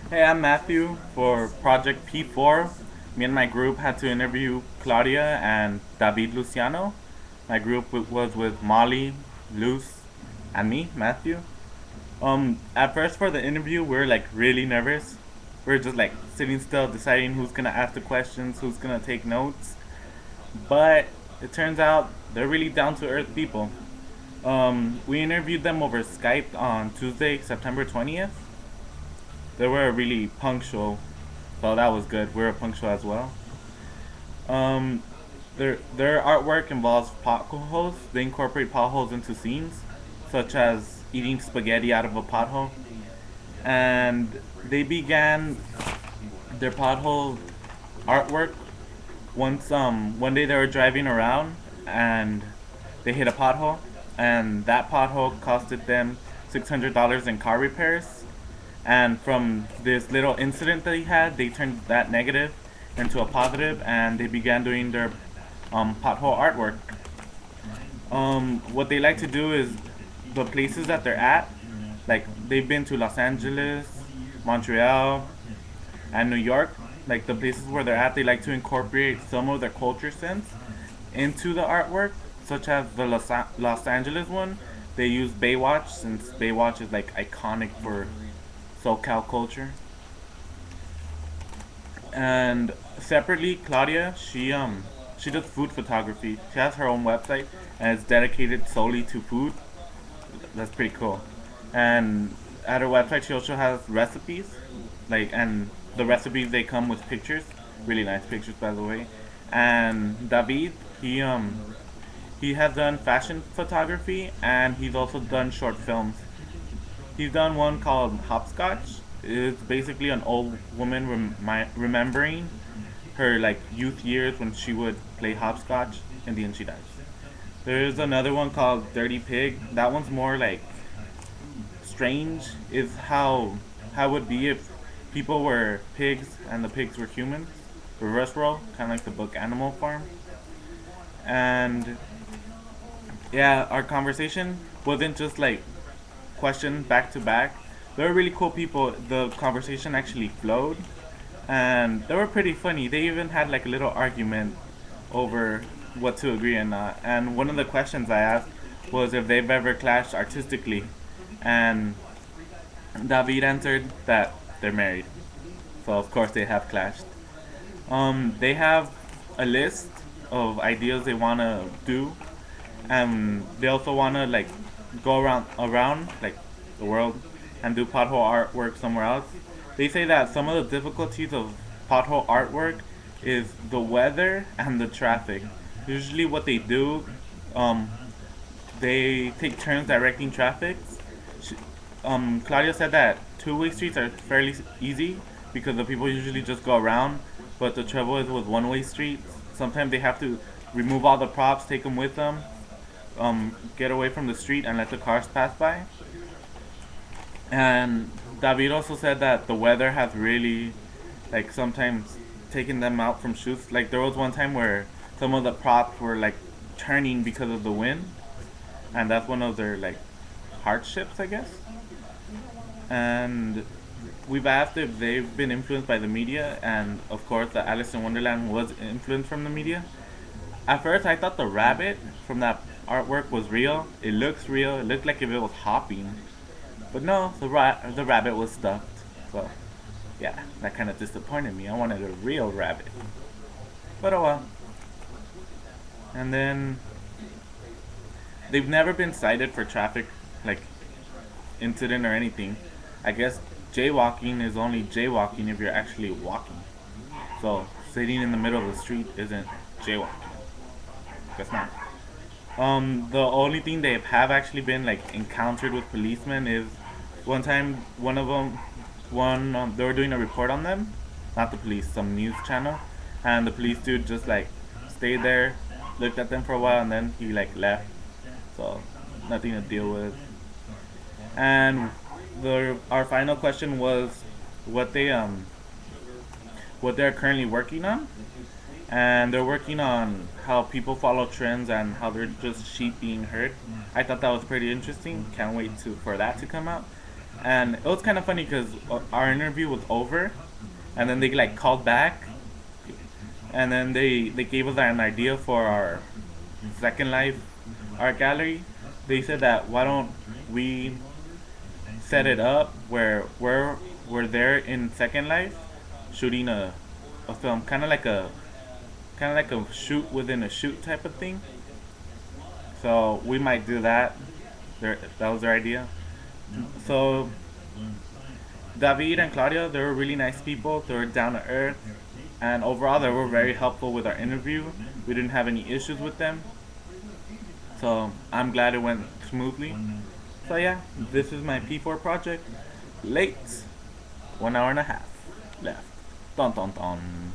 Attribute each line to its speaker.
Speaker 1: Hey, I'm Matthew for Project P4. Me and my group had to interview Claudia and David Luciano. My group was with Molly, Luz, and me, Matthew. At first for the interview, we were like really nervous. We were just like sitting still, deciding who's gonna ask the questions, who's gonna take notes. But it turns out they're really down to earth people. We interviewed them over Skype on Tuesday, September 20th. They were really punctual, so that was good. We were punctual as well. Um, their artwork involves potholes. They incorporate potholes into scenes, such as eating spaghetti out of a pothole. And they began their pothole artwork once one day they were driving around and they hit a pothole, and that pothole costed them $600 in car repairs. And from this little incident that he had, they turned that negative into a positive, and they began doing their pothole artwork. What they like to do is the places that they're at, like they've been to Los Angeles, Montreal, and New York. Like the places where they're at, they like to incorporate some of their culture sense into the artwork, such as the Los Angeles one. They use Baywatch since Baywatch is like iconic for SoCal culture. And separately, Claudia, she does food photography. She has her own website and it's dedicated solely to food. That's pretty cool. And at her website, she also has recipes, like, and the recipes they come with pictures, really nice pictures by the way. And David, he has done fashion photography and he's also done short films. He's done one called Hopscotch. It's basically an old woman remembering her like youth years when she would play hopscotch, and then she dies. There's another one called Dirty Pig. That one's more like strange. Is how it would be if people were pigs and the pigs were humans. Reverse role, kind of like the book Animal Farm. And yeah, our conversation wasn't just like questions back to back. They were really cool people. The conversation actually flowed, and they were pretty funny. They even had like a little argument over what to agree and not. And one of the questions I asked was if they've ever clashed artistically, and David answered that they're married, so of course they have clashed. They have a list of ideas they wanna do, and they also wanna like go around like the world and do pothole artwork somewhere else. They say that some of the difficulties of pothole artwork is the weather and the traffic. Usually, what they do, um, they take turns directing traffic. Claudia said that two-way streets are fairly easy because the people usually just go around. But the trouble is with one-way streets, sometimes they have to remove all the props, take them with them, get away from the street, and let the cars pass by. And David also said that the weather has really, like, sometimes taken them out from shoots. Like, there was one time where some of the props were, like, turning because of the wind. And that's one of their, like, hardships, I guess. And we've asked if they've been influenced by the media. And, of course, the Alice in Wonderland was influenced from the media. At first, I thought the rabbit from that artwork was real. It looks real. It looked like if it was hopping. But no, the rabbit was stuffed. So, yeah, that kind of disappointed me. I wanted a real rabbit. But oh well. And then they've never been cited for traffic, like, incident or anything. I guess jaywalking is only jaywalking if you're actually walking. So, sitting in the middle of the street isn't jaywalking. Guess not. The only thing they have actually been like encountered with policemen is one time one of them, they were doing a report on them, not the police, some news channel, and the police dude just like stayed there, looked at them for a while, and then he like left. So nothing to deal with. And our final question was what they what they're currently working on, and they're working on how people follow trends and how they're just sheep being heard. I thought that was pretty interesting. Can't wait for that to come out. And it was kind of funny because our interview was over, and then they like called back, and then they gave us an idea for our Second Life art gallery. They said that why don't we set it up where we're there in Second Life shooting a film, kind of like a shoot within a shoot type of thing. So we might do that. That was their idea. So David and Claudia, they were really nice people. They were down to earth, and overall, they were very helpful with our interview. We didn't have any issues with them, so I'm glad it went smoothly. So yeah, this is my P4 project. Late, 1 hour and a half left. Dun dun dun.